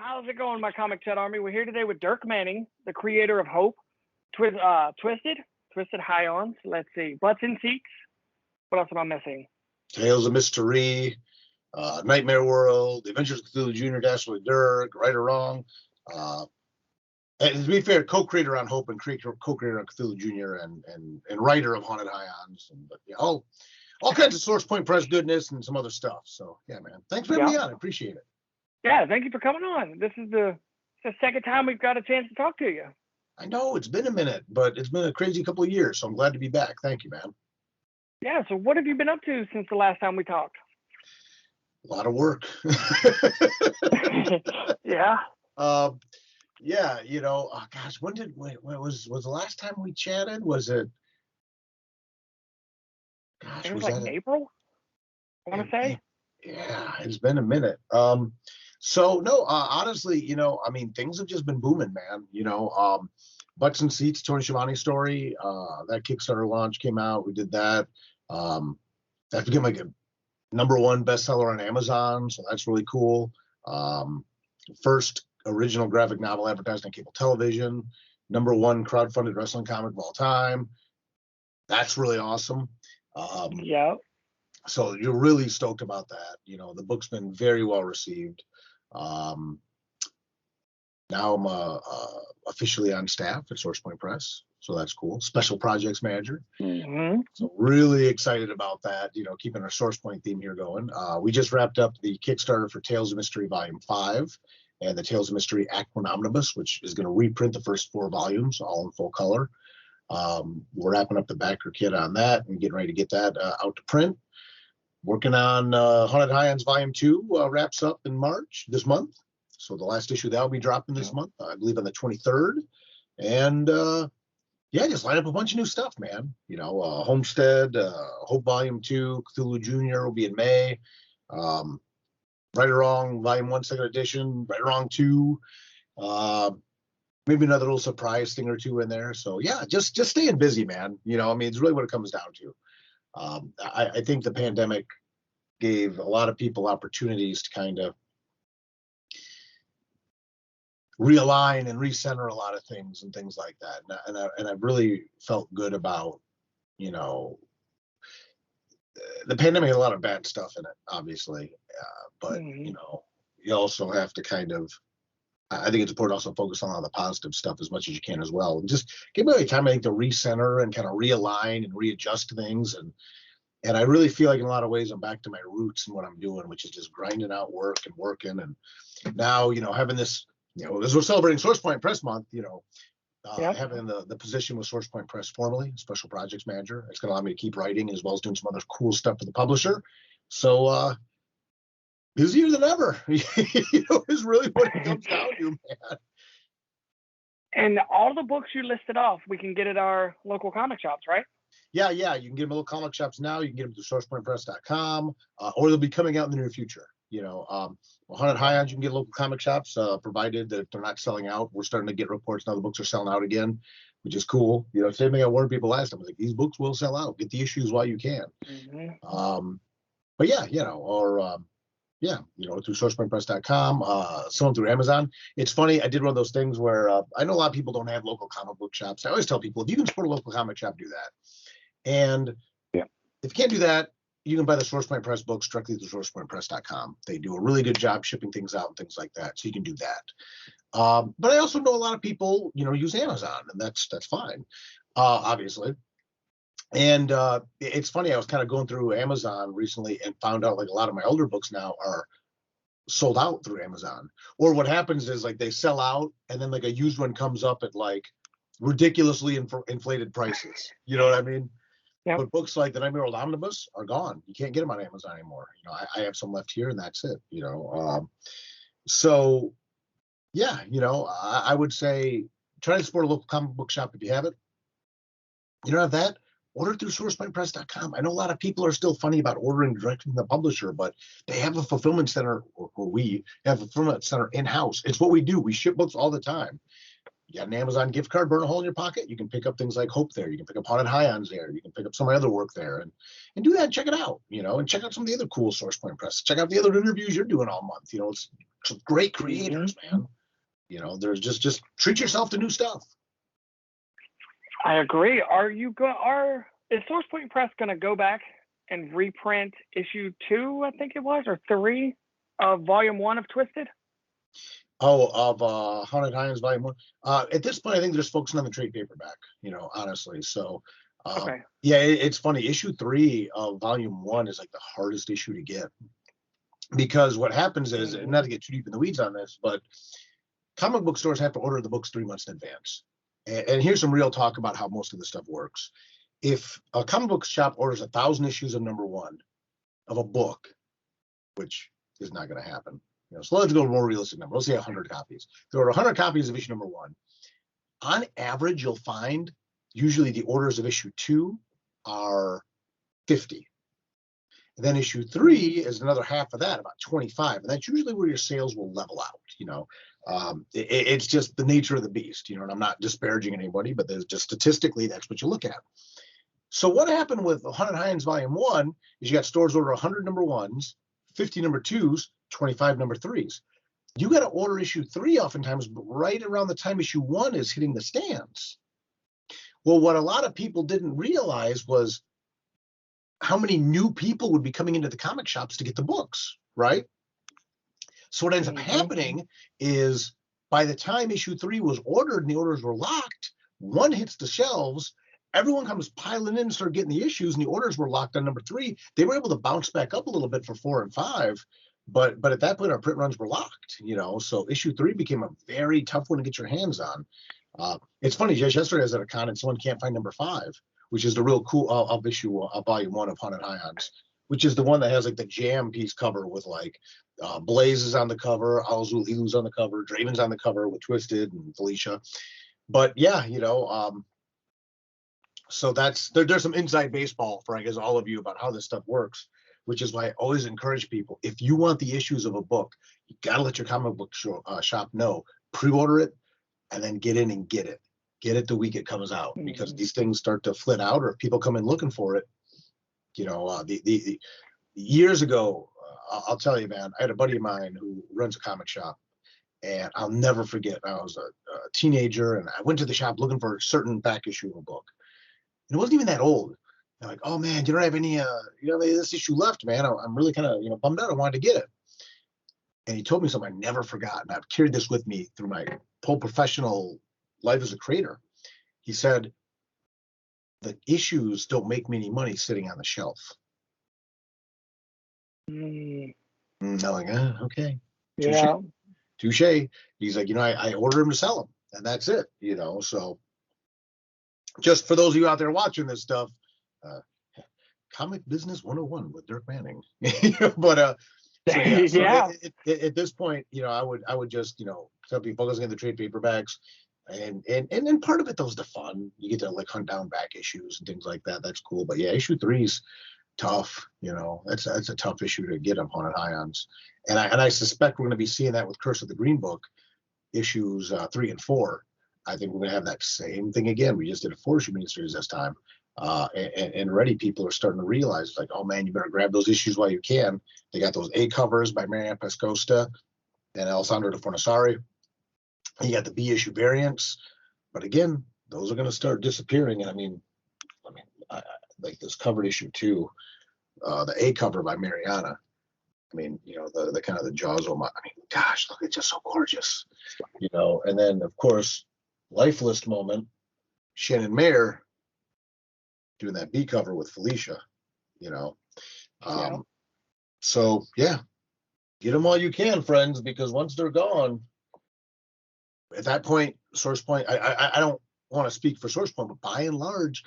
How's it going, my comic chat army? We're here today with DIRK Manning, the creator of Hope, Twisted High-Ons. Let's see, Butts in Seats. What else am I missing? Tales of Mystery, Nightmare World, The Adventures of Cthulhu Jr., Dash with DIRK, Right or Wrong. And to be fair, co-creator on Hope and co-creator on Cthulhu Jr. and writer of Haunted High-Ons. But yeah, all kinds of Source Point Press goodness and some other stuff. So yeah, man, thanks for having me on. I appreciate it. Yeah, thank you for coming on. This is the second time we've got a chance to talk to you. I know it's been a minute, but it's been a crazy couple of years, so I'm glad to be back. Thank you, man. Yeah, so what have you been up to since the last time we talked? A lot of work. Yeah. Yeah, you know, oh gosh, when was the last time we chatted? Was it? Gosh, it was like April, I want to say. Yeah, it's been a minute. So no, honestly, you know, I mean, things have just been booming, man. You know, Butts and Seats, Tony Schiavone's story, that Kickstarter launch came out. We did that. That became like a #1 bestseller on Amazon, so that's really cool. First original graphic novel advertised on cable television, #1 crowdfunded wrestling comic of all time. That's really awesome. Yeah. So you're really stoked about that. You know, the book's been very well received. Now I'm officially on staff at Source Point Press, so that's cool. Special projects manager. Mm-hmm. So really excited about that. You know, keeping our Source Point theme here going. We just wrapped up the Kickstarter for Tales of Mystery Volume 5 and the Tales of Mystery Act 1 Omnibus, which is going to reprint the first 4 volumes, all in full color. We're wrapping up the backer kit on that and getting ready to get that out to print. Working on Haunted High-Ons Volume 2 wraps up in March this month. So the last issue that'll be dropping this month, I believe on the 23rd. And yeah, just line up a bunch of new stuff, man. You know, Homestead, Hope Volume 2, Cthulhu Jr. will be in May. Right or Wrong Volume 1, 2nd edition, Right or Wrong 2. Maybe another little surprise thing or 2 in there. So yeah, just staying busy, man. You know, I mean, it's really what it comes down to. I think the pandemic gave a lot of people opportunities to kind of realign and recenter a lot of things and things like that. And I really felt good about, you know, the pandemic had a lot of bad stuff in it, obviously. But, you know, you also have to kind of, I think it's important to also focus on a lot of the positive stuff as much as you can as well. Just give me time, I think, to recenter and kind of realign and readjust things. And I really feel like in a lot of ways I'm back to my roots and what I'm doing, which is just grinding out work and working. And now, you know, having this, you know, as we're celebrating Source Point Press Month, you know, having the position with Source Point Press formally, Special Projects Manager, it's going to allow me to keep writing as well as doing some other cool stuff for the publisher. So busier than ever, you know, is really what it comes down to, man. And all the books you listed off, we can get at our local comic shops, right? Yeah, you can get them at local comic shops now. You can get them through sourcepointpress.com, or they'll be coming out in the near future. You know, Haunted High-Ons, you can get local comic shops, provided that they're not selling out. We're starting to get reports now the books are selling out again, which is cool. You know, same thing I warned people last time. I was like, these books will sell out. Get the issues while you can. But yeah, you know, or yeah, you know, through sourcepointpress.com, someone through Amazon. It's funny, I did one of those things where I know a lot of people don't have local comic book shops. I always tell people, if you can support a local comic shop, do that. And if you can't do that, you can buy the Source Point Press books directly through sourcepointpress.com. They do a really good job shipping things out and things like that. So you can do that. But I also know a lot of people, you know, use Amazon, and that's fine, obviously. And it's funny, I was kind of going through Amazon recently and found out like a lot of my older books now are sold out through Amazon. Or what happens is like they sell out and then like a used one comes up at like ridiculously inflated prices. You know what I mean? Yep. But books like the Nightmare World Omnibus are gone. You can't get them on Amazon anymore. You know, I have some left here and that's it, you know. So yeah, you know, I would say try to support a local comic book shop if you have it. You don't have that? Order through sourcepointpress.com. I know a lot of people are still funny about ordering directly from the publisher, but they have a fulfillment center, or we have a fulfillment center in-house. It's what we do. We ship books all the time. You got an Amazon gift card, burn a hole in your pocket. You can pick up things like Hope there. You can pick up Haunted High-Ons there. You can pick up some of my other work there and do that and check it out, you know, and check out some of the other cool Source Point Press. Check out the other interviews you're doing all month. You know, some great creators, man. You know, there's just treat yourself to new stuff. I agree. Is SourcePoint Press going to go back and reprint issue 2, I think it was, or 3 of volume 1 of Twisted? Oh, of Haunted Highlands Volume 1. At this point, I think they're just focusing on the trade paperback, you know, honestly. So, Okay. yeah, it's funny. Issue 3 of Volume 1 is like the hardest issue to get. Because what happens is, and not to get too deep in the weeds on this, but comic book stores have to order the books 3 months in advance. And here's some real talk about how most of this stuff works. If a comic book shop orders 1,000 issues of number 1 of a book, which is not going to happen, you know, so let's go to a more realistic number. Let's say 100 copies. If they order 100 copies of issue number 1, on average, you'll find usually the orders of issue 2 are 50. And then issue 3 is another half of that, about 25. And that's usually where your sales will level out, you know. It's just the nature of the beast, you know, and I'm not disparaging anybody, but there's just statistically, that's what you look at. So what happened with Haunted Highlands Volume 1 is you got stores order 100 number 1s, 50 number 2s, 25 number 3s. You got to order issue 3 oftentimes right around the time issue 1 is hitting the stands. Well, what a lot of people didn't realize was how many new people would be coming into the comic shops to get the books, right? So what ends up happening is by the time issue 3 was ordered and the orders were locked, 1 hits the shelves, everyone comes piling in and start getting the issues, and the orders were locked on number 3. They were able to bounce back up a little bit for 4 and 5, but at that point our print runs were locked, you know. So issue 3 became a very tough one to get your hands on. It's funny, just yesterday I was at a con and someone can't find number 5, which is the real cool of issue of volume 1 of Haunted Highlands, which is the one that has like the jam piece cover with like Blaze is on the cover, Alzul Ilu's on the cover, Draven's on the cover with Twisted and Felicia. But yeah, you know, so there's some inside baseball for, I guess, all of you about how this stuff works, which is why I always encourage people, if you want the issues of a book, you got to let your comic book shop know, pre-order it, and then get in and get it. Get it the week it comes out, because these things start to flit out, or if people come in looking for it, you know, the years ago, I'll tell you, man, I had a buddy of mine who runs a comic shop, and I'll never forget, I was a teenager, and I went to the shop looking for a certain back issue of a book. And it wasn't even that old. I'm like, oh man, you don't have any, this issue left, man. I'm really kind of, bummed out. I wanted to get it. And he told me something I never forgot, and I've carried this with me through my whole professional life as a creator. He said, the issues don't make me any money sitting on the shelf. I'm like, okay. Yeah. Touche. He's like, I order them to sell them, and that's it, so just for those of you out there watching this stuff, Comic Business 101 with Dirk Manning. But so yeah. At this point, I would just, tell people focusing on the trade paperbacks, and part of it though is the fun. You get to like hunt down back issues and things like that. That's cool. But yeah, issue 3's tough. That's a tough issue to get on Haunted Highlands, and I suspect we're going to be seeing that with Curse of the Green Book issues 3 and 4. I think we're going to have that same thing again. We just did a 4-issue miniseries this time. And already people are starting to realize, like, oh man, you better grab those issues while you can. They got those A covers by Marianne Pescosta and Alessandro De Fornassari. You got the B issue variants, but again, those are going to start disappearing. And I mean, like this covered issue 2, the A cover by Mariana. I mean, the kind of the jaws on my. I mean, gosh, look, it's just so gorgeous. And then of course, Life List moment, Shannon Mayer doing that B cover with Felicia, So yeah, get them while you can, friends, because once they're gone, at that point, SourcePoint, I don't want to speak for SourcePoint, but by and large,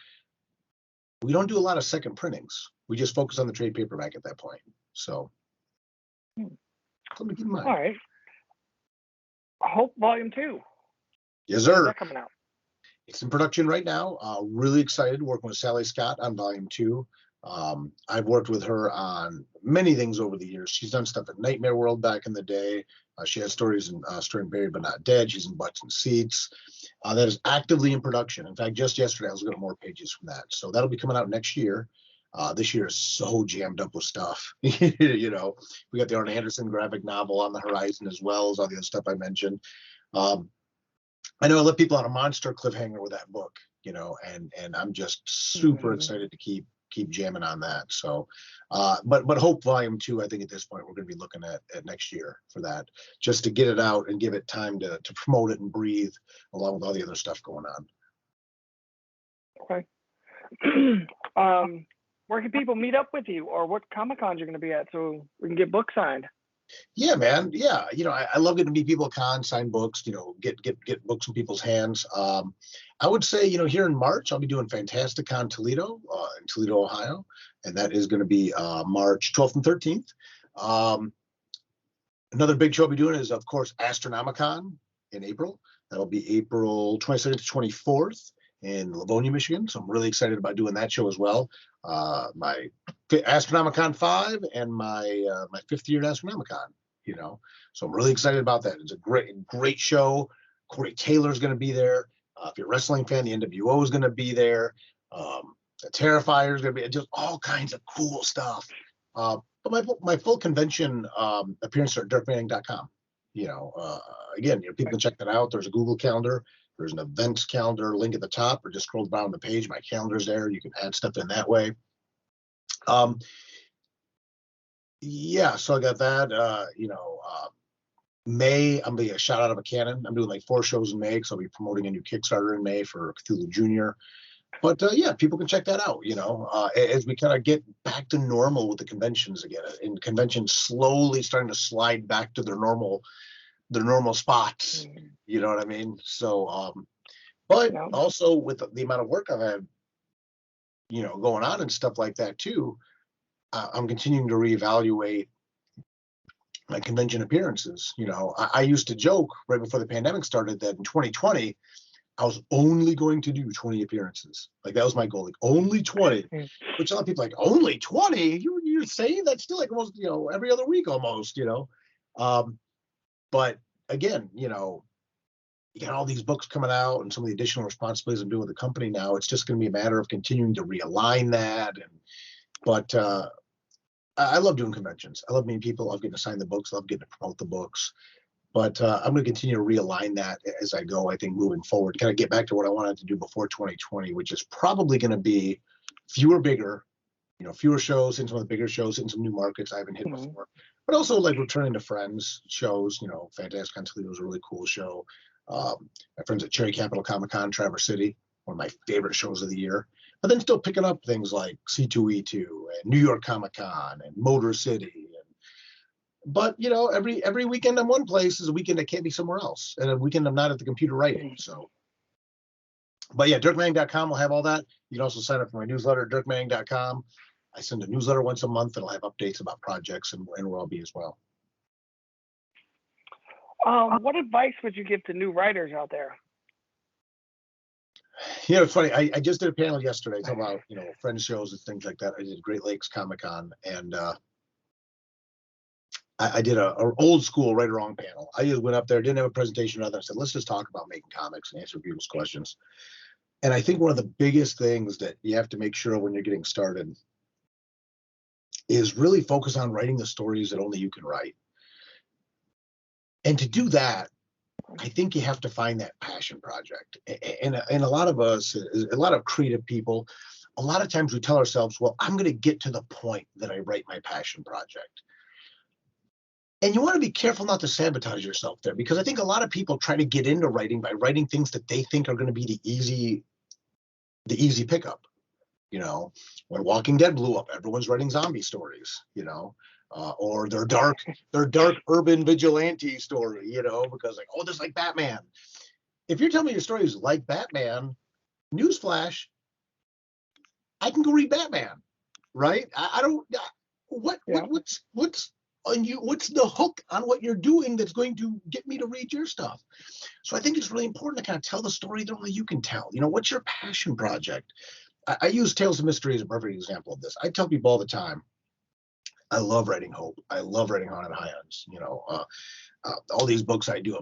we don't do a lot of second printings. We just focus on the trade paperback at that point. So something to keep in mind. All right. Hope Volume 2. Yes, sir. When's that coming out? It's in production right now. Really excited working with Sally Scott on Volume 2. I've worked with her on many things over the years. She's done stuff at Nightmare World back in the day. She has stories in String Buried But Not Dead. She's in Butts and Seats. That is actively in production. In fact, just yesterday I was looking at more pages from that. So that'll be coming out next year. This year is so jammed up with stuff. You know, we got the Arn Anderson graphic novel on the horizon, as well as all the other stuff I mentioned. I know I left people on a monster cliffhanger with that book, you know, and I'm just super excited to keep jamming on that. So, but Hope Volume 2, I think at this point we're going to be looking at next year for that, just to get it out and give it time to promote it and breathe, along with all the other stuff going on. Okay. Where can people meet up with you, or what Comic-Cons you're going to be at, so we can get books signed? Yeah, man. Yeah, you know, I love getting to meet people at cons, sign books, you know, get books in people's hands. I would say, you know, here in March, I'll be doing Fantasticon Toledo in Toledo, Ohio, and that is going to be March 12th and 13th. Another big show I'll be doing is, of course, Astronomicon in April. That'll be April 22nd to 24th in Livonia, Michigan. So I'm really excited about doing that show as well. My Astronomicon 5 and my 5th year at Astronomicon, you know. So I'm really excited about that. It's a great show. Corey Taylor's going to be there. If you're a wrestling fan, the NWO is going to be there. The Terrifier is going to be, just all kinds of cool stuff. But my full convention appearance are at DIRKManning.com. You know, again, you know, people can check that out. There's a Google Calendar. There's an events calendar link at the top, or just scroll down the page. My calendar's there. You can add stuff in that way. Yeah, so I got that. You know, May, I'm gonna be a shot out of a cannon. I'm doing like 4 shows in May, because I'll be promoting a new Kickstarter in May for Cthulhu Jr. But yeah, people can check that out, you know, as we kind of get back to normal with the conventions again, and conventions slowly starting to slide back to their normal spots. You know what I mean? So, but also with the amount of work I've had, you know, going on and stuff like that too, I'm continuing to reevaluate my convention appearances. You know, I used to joke right before the pandemic started that in 2020, I was only going to do 20 appearances. Like, that was my goal, like only 20, which a lot of people are like, only 20? You're saying that's still like almost, you know, every other week almost, you know. But again, you know, you got all these books coming out and some of the additional responsibilities I'm doing with the company now. It's just going to be a matter of continuing to realign that. But I love doing conventions. I love meeting people. I love getting to sign the books. I love getting to promote the books. But I'm going to continue to realign that as I go, I think, moving forward, kind of get back to what I wanted to do before 2020, which is probably going to be fewer, bigger, you know, fewer shows, in some of the bigger shows, in some new markets I haven't hit before. But also like returning to friends shows. You know, Fantasticon Toledo was a really cool show. My friends at Cherry Capital Comic Con, Traverse City, one of my favorite shows of the year. But then still picking up things like C2E2 and New York Comic Con and Motor City. But you know, every weekend I'm one place is a weekend I can't be somewhere else, and a weekend I'm not at the computer writing. So, but yeah, DIRKManning.com will have all that. You can also sign up for my newsletter, DIRKManning.com. I send a newsletter once a month, and I'll have updates about projects and where I'll be as well. What advice would you give to new writers out there? You know, it's funny. I just did a panel yesterday talking about, you know, friend shows and things like that. I did Great Lakes Comic Con, and I did a old school right or wrong panel. I just went up there, didn't have a presentation or nothing. I said, let's just talk about making comics and answer people's questions. And I think one of the biggest things that you have to make sure when you're getting started is really focus on writing the stories that only you can write. And to do that, I think you have to find that passion project. And a lot of us, a lot of creative people, a lot of times we tell ourselves, well, I'm going to get to the point that I write my passion project. And you want to be careful not to sabotage yourself there, because I think a lot of people try to get into writing by writing things that they think are going to be the easy pickup. You know, when Walking Dead blew up, everyone's writing zombie stories, you know, or their dark urban vigilante story, you know, because like, oh, this is like Batman. If you're telling me your story is like Batman, newsflash, I can go read Batman, right? I don't. What's on you? What's the hook on what you're doing that's going to get me to read your stuff? So I think it's really important to kind of tell the story that only you can tell. You know, what's your passion project? I use Tales of Mystery as a perfect example of this. I tell people all the time, I love writing Hope. I love writing Haunted Highlands. You know, all these books I do,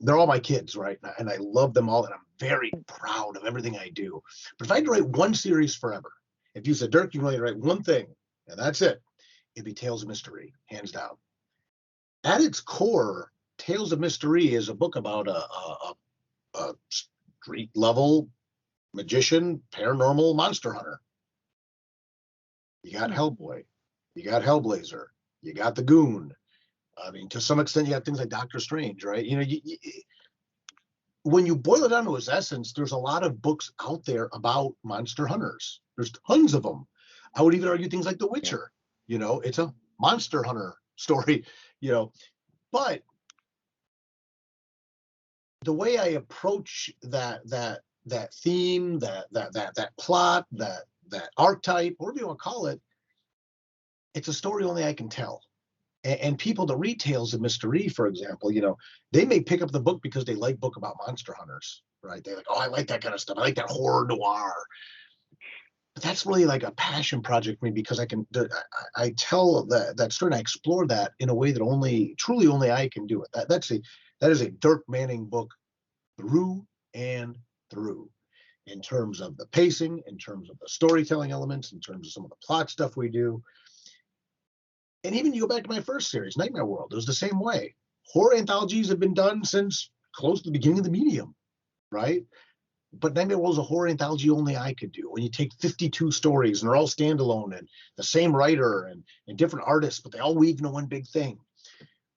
they're all my kids, right? And I love them all, and I'm very proud of everything I do. But if I had to write one series forever, If you said, Dirk, you can only write one thing, and that's it, it'd be Tales of Mystery, hands down. At its core, Tales of Mystery is a book about a street level magician, paranormal monster hunter. You got Hellboy, you got Hellblazer, you got the Goon. I mean, to some extent, you have things like Doctor Strange, right? You know, when you boil it down to its essence, there's a lot of books out there about monster hunters. There's tons of them. I would even argue things like The Witcher. You know, it's a monster hunter story. You know, but the way I approach that theme, that plot, that archetype, whatever you want to call it, it's a story only I can tell. And people that read Tales of Mystery, for example, you know, they may pick up the book because they like book about monster hunters, right? They're like, oh, I like that kind of stuff. I like that horror noir. But that's really like a passion project for me, because I tell that story and I explore that in a way that truly only I can do it. That is a Dirk Manning book through and through, in terms of the pacing, in terms of the storytelling elements, in terms of some of the plot stuff we do. And even you go back to my first series, Nightmare World, it was the same way. Horror anthologies have been done since close to the beginning of the medium, right? But Nightmare World is a horror anthology only I could do. When you take 52 stories and they're all standalone and the same writer and different artists, but they all weave into one big thing.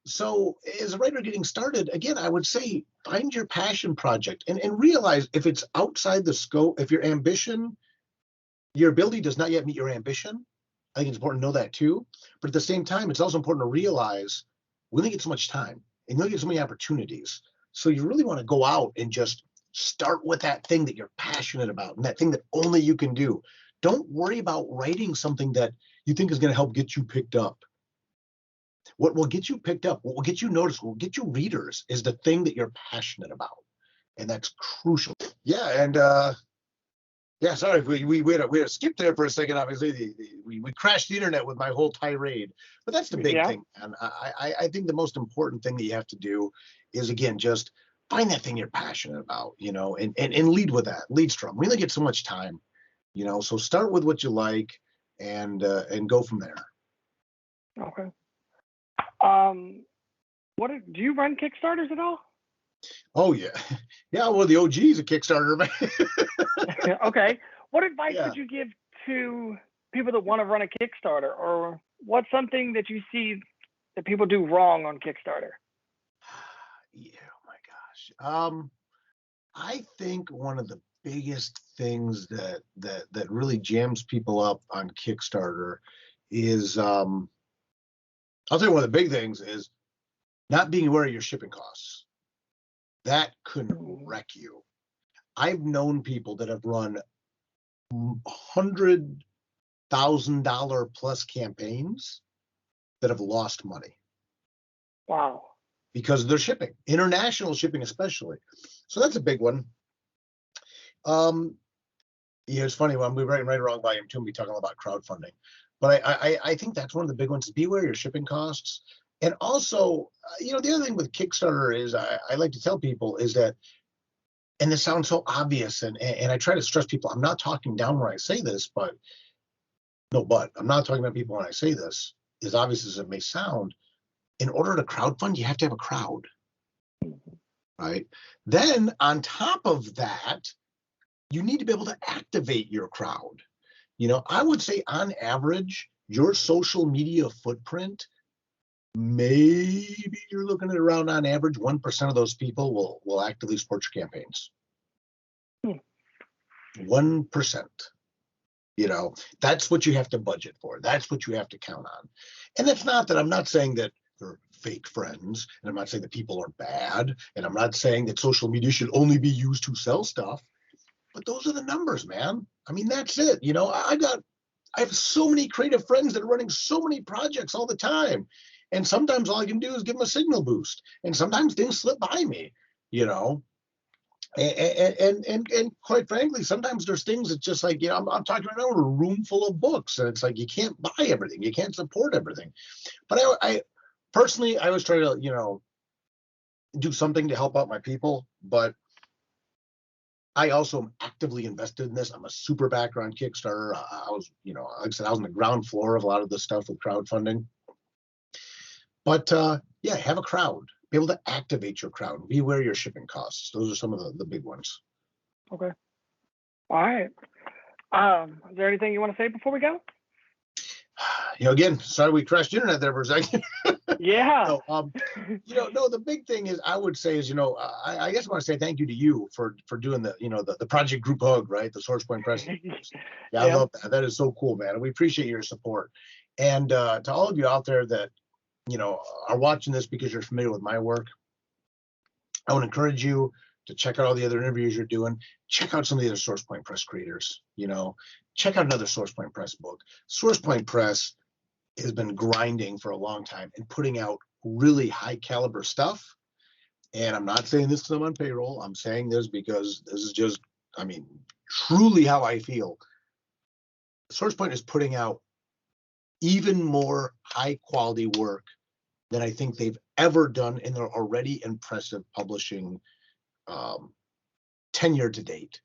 So as a writer getting started, again, I would say find your passion project and realize if it's outside the scope, if your ability does not yet meet your ambition, I think it's important to know that too. But at the same time, it's also important to realize we only get so much time and you only get so many opportunities. So you really want to go out and just start with that thing that you're passionate about and that thing that only you can do. Don't worry about writing something that you think is going to help get you picked up. What will get you picked up, what will get you noticed, what will get you readers is the thing that you're passionate about. And that's crucial. Yeah, and yeah, sorry, we had to skip there for a second. Obviously, we crashed the internet with my whole tirade, but that's the big thing. And I think the most important thing that you have to do is, again, just find that thing you're passionate about, you know, and lead with that. Lead strong. We only get so much time, you know, so start with what you like and go from there. Okay. Do you run Kickstarters at all? Oh yeah, yeah. Well, the OG's a Kickstarter, man. Okay. What advice would you give to people that want to run a Kickstarter, or what's something that you see that people do wrong on Kickstarter? Yeah. Oh my gosh. I think one of the biggest things that really jams people up on Kickstarter is, I'll tell you one of the big things is not being aware of your shipping costs. That could wreck you. I've known people that have run $100,000 plus campaigns that have lost money. Wow. Because of their shipping, international shipping especially. So that's a big one. Yeah, it's funny when we write Right or Wrong Volume 2, and we talk about crowdfunding. But I think that's one of the big ones. Be aware of your shipping costs. And also, you know, the other thing with Kickstarter is I like to tell people is that, and this sounds so obvious, and I try to stress people, I'm not talking down when I say this, but I'm not talking about people when I say this, as obvious as it may sound. In order to crowdfund, you have to have a crowd, right? Then on top of that, you need to be able to activate your crowd. You know, I would say on average, your social media footprint, maybe you're looking at around on average 1% of those people will actively support your campaigns. 1%. You know, that's what you have to budget for. That's what you have to count on. And it's not that I'm not saying that they're fake friends, and I'm not saying that people are bad, and I'm not saying that social media should only be used to sell stuff, but those are the numbers, man. I mean, that's it. You know, I have so many creative friends that are running so many projects all the time. And sometimes all I can do is give them a signal boost. And sometimes things slip by me, you know. And quite frankly, sometimes there's things that's just like, you know, I'm talking right now in a room full of books, and it's like you can't buy everything, you can't support everything. But I personally, I always try to, you know, do something to help out my people. But I also am actively invested in this. I'm a super backer on Kickstarter. I was, like I said, I was on the ground floor of a lot of this stuff with crowdfunding. But yeah, have a crowd. Be able to activate your crowd. Be aware of your shipping costs. Those are some of the big ones. Okay. All right. Is there anything you want to say before we go? Again, sorry we crashed internet there for a second. Yeah. No, the big thing is, I would say is, I guess I want to say thank you to you for doing the project group hug, right? The SourcePoint Press. Yeah, I love that. That is so cool, man. And we appreciate your support. And to all of you out there that, are watching this because you're familiar with my work, I would encourage you to check out all the other interviews you're doing. Check out some of the other SourcePoint Press creators. Check out another SourcePoint Press book. SourcePoint Press has been grinding for a long time and putting out really high caliber stuff. And I'm not saying this because I'm on payroll. I'm saying this because this is just, truly how I feel. SourcePoint is putting out even more high quality work than I think they've ever done in their already impressive publishing tenure to date.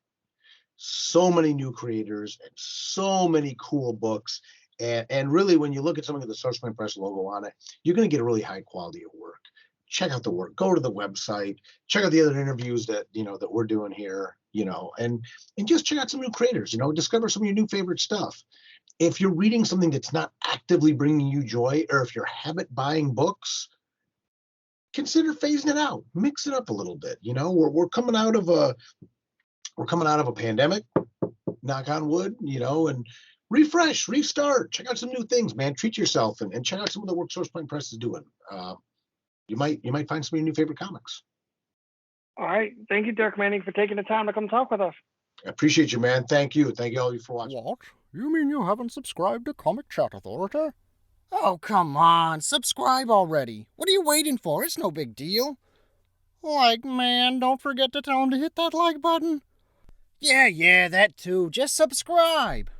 So many new creators and so many cool books. And really, when you look at something with the SourcePoint Press logo on it, you're going to get a really high quality of work. Check out the work. Go to the website. Check out the other interviews that that we're doing here. And just check out some new creators. Discover some of your new favorite stuff. If you're reading something that's not actively bringing you joy, or if you're habit buying books, consider phasing it out. Mix it up a little bit. We're coming out of a pandemic. Knock on wood. And refresh, restart, check out some new things, man. Treat yourself and check out some of the work SourcePoint Press is doing. You might find some of your new favorite comics. All right. Thank you, Dirk Manning, for taking the time to come talk with us. I appreciate you, man. Thank you. Thank you all of you for watching. What? You mean you haven't subscribed to Comicchatauthority? Oh, come on. Subscribe already. What are you waiting for? It's no big deal. Man, don't forget to tell him to hit that like button. Yeah, that too. Just subscribe.